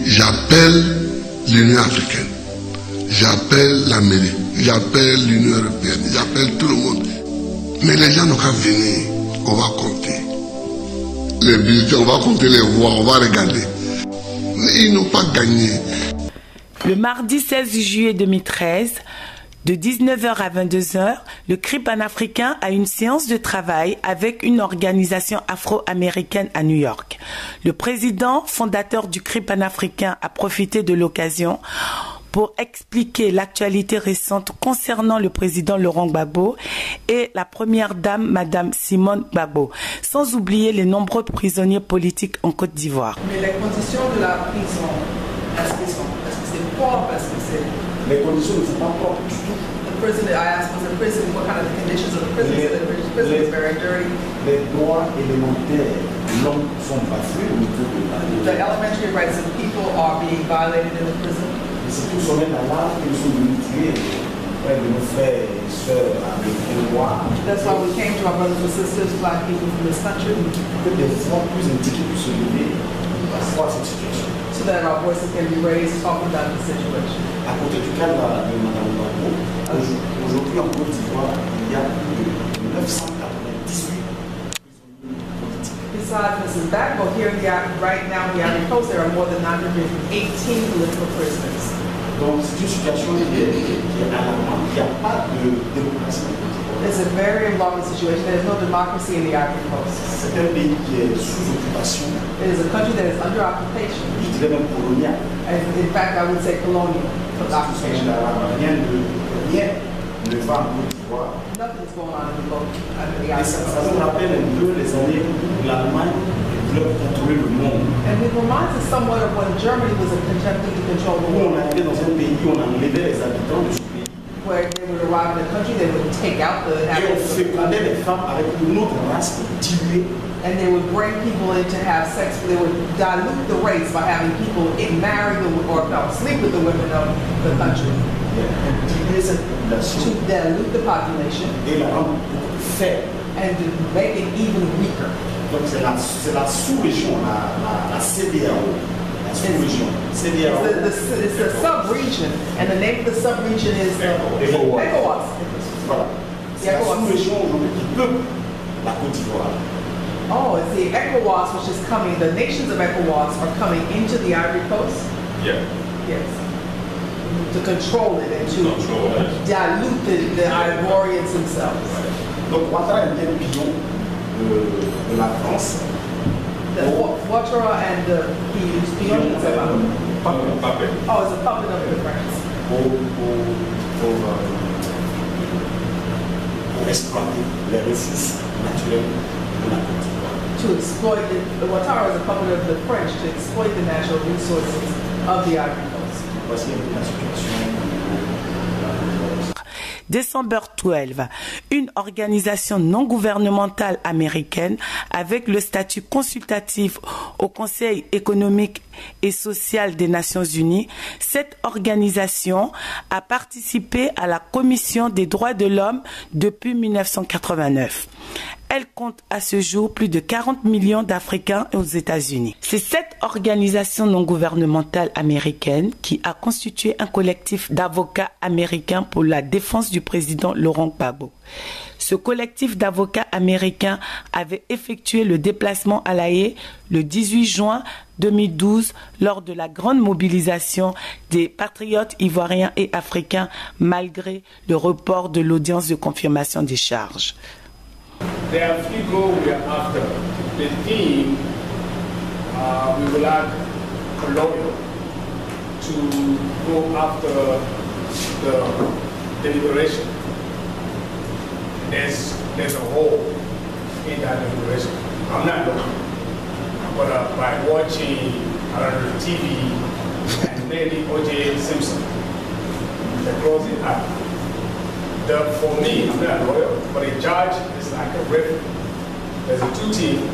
J'appelle l'Union africaine, j'appelle l'Amérique, j'appelle l'Union européenne, j'appelle tout le monde. Mais les gens n'ont qu'à venir, on va compter. Les bulletins, on va compter les voix, on va regarder. Mais ils n'ont pas gagné. Le mardi 16 juillet 2013, de 19h à 22h, le CRI panafricain a une séance de travail avec une organisation afro-américaine à New York. Le président fondateur du CRI panafricain a profité de l'occasion pour expliquer l'actualité récente concernant le président Laurent Gbagbo et la première dame, Madame Simone Gbagbo, sans oublier les nombreux prisonniers politiques en Côte d'Ivoire. Mais les conditions de la prison, est-ce que c'est propre, est-ce que c'est... Les conditions ne sont pas propres du tout. The prison, I asked, was the prison, what kind of the conditions of the prison? The prison is very dirty. Les droits élémentaires de l'homme sont bafoués au niveau de la The elementary rights of people are being violated in the prison. Et c'est tout son là que nous sommes venus tirer de nos frères et sœurs américains noirs. That's why we came to our brothers and sisters, black people from this country. Que des voix plus indiquées puissent se lever face à cette situation. So that our voices can be raised talking about the situation. À côté du cas de Mme Gbagbo, aujourd'hui en Côte d'Ivoire, il y a plus de 998 prisonniers politiques. Besides Mrs. Gbagbo, here right now in the Ivory Coast, there are more than 918 political prisoners. Donc c'est une situation qui est alarmante. Il n'y a pas de démocratie. It's a very alarming situation. There is no democracy in the Ivory Coast. C'est un pays qui est sous occupation. It is a country that is under occupation. Je dirais même colonial. And in fact, I would say colonial occupation. Rien ne va en Côte d'Ivoire. Nothing is going on in the Ivory Et Coast. ça nous rappelle un peu les années où l'Allemagne voulait contrôler le monde. And it reminds us somewhat of when Germany was attempting to control the Où on world. arrivait dans un pays où on enlevait les habitants de ce pays. Where they would arrive in a country, they would take out the Et on inhabitants of the fécondait country. les femmes avec une autre race pour diluer. And they would bring people in to have sex. They would dilute the race by having people marry or sleep with the women of the country. Diluer cette population To dilute the population et la rendre beaucoup plus faible. and to make it even weaker. Donc c'est la sous-région, la CEDEAO. La sous-région. CEDEAO. It's the sub-region, and the name of the sub-region is ECOWAS. Voilà. C'est la sous-région aujourd'hui qui peuple la Côte d'Ivoire. Oh, it's the ECOWAS which is coming. The nations of ECOWAS are coming into the Ivory Coast. Yeah. Yes. To control it and to dilute the Ivorians themselves. Donc Ouattara est bien pion de la France. Ouattara and he is beyond Puppet. Oh, it's a puppet of the France. Pour exploiter les ressources naturelles de la Côte d'Ivoire. To exploit it, Ouattara is a puppet of the French to exploit the natural resources of the Ivory Coast. Voici la situation. December 12, une organisation non gouvernementale américaine avec le statut consultatif au Conseil économique et social des Nations Unies, cette organisation a participé à la Commission des droits de l'homme depuis 1989. Elle compte à ce jour plus de 40 millions d'Africains aux États-Unis. C'est cette organisation non gouvernementale américaine qui a constitué un collectif d'avocats américains pour la défense du président Laurent Gbagbo. Ce collectif d'avocats américains avait effectué le déplacement à La Haye le 18 juin 2012 lors de la grande mobilisation des patriotes ivoiriens et africains malgré le report de l'audience de confirmation des charges. There are three goals we are after. The theme, we would like a lawyer to go after the deliberation. There's a hole in that deliberation. I'm not looking, but by watching TV and maybe O.J. Simpson, the closing up. For me, I'm not a lawyer, but a judge is like a referee. There's a two-team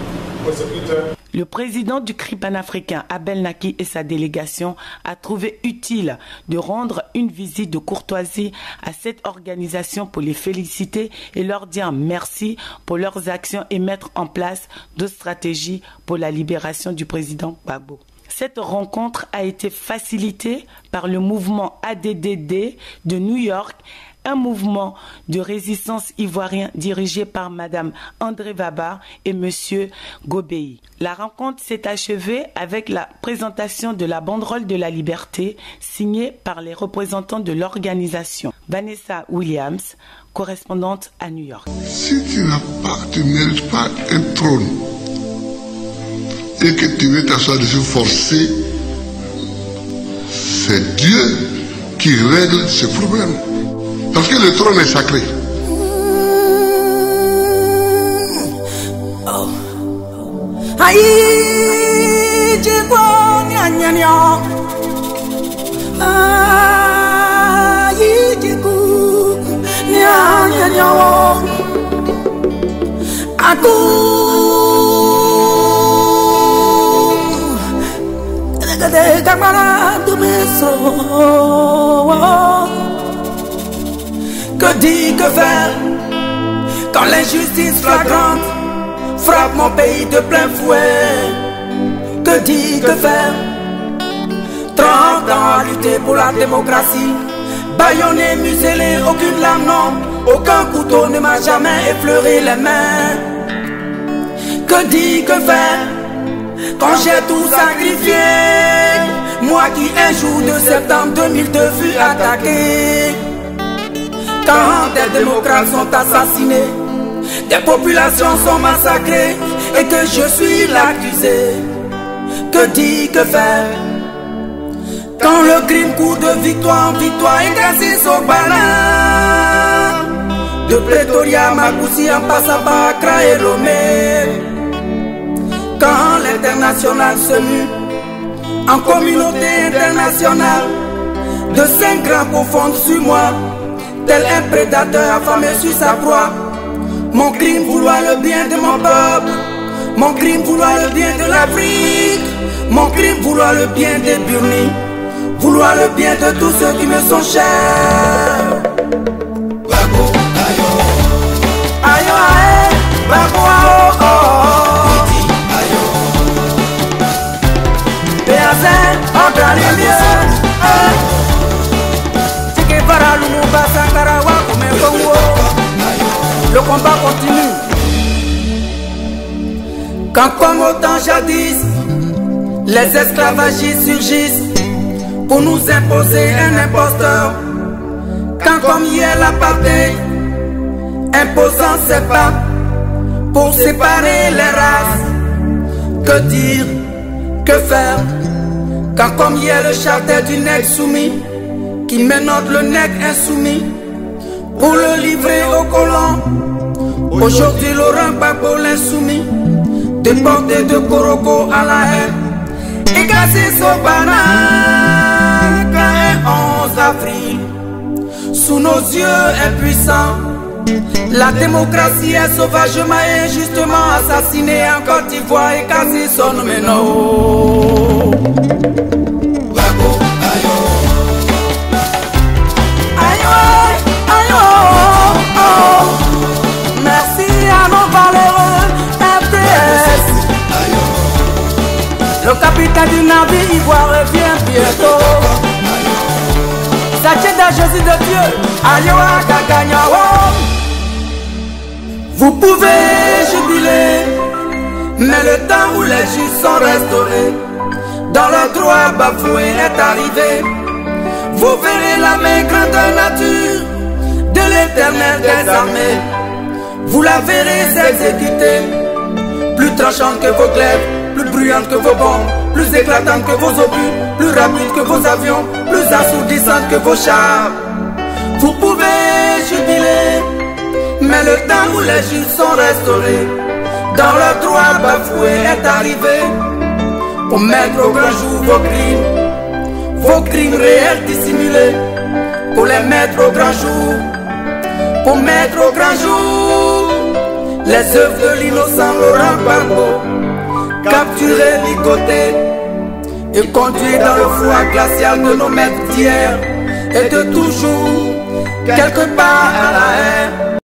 prosecutor. Le président du CRI panafricain, Abel Naki, et sa délégation a trouvé utile de rendre une visite de courtoisie à cette organisation pour les féliciter et leur dire merci pour leurs actions et mettre en place d'autres stratégies pour la libération du président Gbagbo. Cette rencontre a été facilitée par le mouvement ADDD de New York, un mouvement de résistance ivoirien dirigé par Madame André Vabar et Monsieur Gobei. La rencontre s'est achevée avec la présentation de la banderole de la liberté signée par les représentants de l'organisation. Vanessa Williams, correspondante à New York. Si tu ne mérites pas un trône et que tu veux t'asseoir dessus forcé, c'est Dieu qui règle ce problème. Parce que le trône est sacré. Que dire, que faire quand l'injustice flagrante frappe mon pays de plein fouet? Que dire, que faire? 30 ans à lutter pour la démocratie, bâillonné, muselé, aucune lame, non, aucun couteau ne m'a jamais effleuré les mains. Que dire, que faire quand j'ai tout sacrifié? Moi qui un jour de septembre 2002 fus attaqué. Quand des démocrates sont assassinés, des populations sont massacrées et que je suis l'accusé. Que dire, que faire quand le crime court de victoire en victoire et cassé sur Bala, de Pretoria à Makoussi en passant par Accra et Lomé. Quand l'international se mue en communauté internationale, de 5 grands pour fondre sur moi, tel un prédateur affamé sur sa proie. Mon crime vouloir le bien de mon peuple, mon crime vouloir le bien de l'Afrique, mon crime vouloir le bien des Burnis, vouloir le bien de tous ceux qui me sont chers. Gbagbo, ayo, ayo, ayo, Gbagbo, oh, oh, oh. Ayo, Béazin, on dans les lieux. Le combat continue. Quand comme au temps jadis, les esclavagistes surgissent pour nous imposer un imposteur. Quand comme hier l'apartheid, imposant ses pas pour séparer les races. Que dire, que faire quand comme hier le charter du nègre soumis qui ménote le nègre insoumis pour le livrer aux colons. Aujourd'hui Laurent Gbagbo l'insoumis, déporté de Koroko à la haine et cassé sur Bana, 11 avril, sous nos yeux impuissants. La démocratie est sauvagement et injustement assassinée en Côte d'Ivoire et cassé son nom. Gbagbo, ayo. Merci à nos valeureux FDS. Le capitaine du navire ivoire revient bientôt. Sachez de Jésus de Dieu, ayo Agaganyawo. Vous pouvez jubiler, mais le temps où les juges sont restaurés, dans le droit bafoué est arrivé. Vous verrez la main grandeur nature de l'Éternel des armées. Vous la verrez s'exécuter, plus tranchante que vos glaives, plus bruyante que vos bombes, plus éclatante que vos obus, plus rapide que vos avions, plus assourdissante que vos chars. Vous pouvez jubiler, mais le temps où les juges sont restaurés, dans leur droit bafoué est arrivé, pour mettre au grand jour vos crimes réels dissimulés, pour les mettre au grand jour, pour mettre au grand jour les œuvres de l'innocent Laurent Gbagbo, capturer, ligoter et conduire dans le froid glacial de nos maîtres d'hier et de toujours, quelque part à la haine.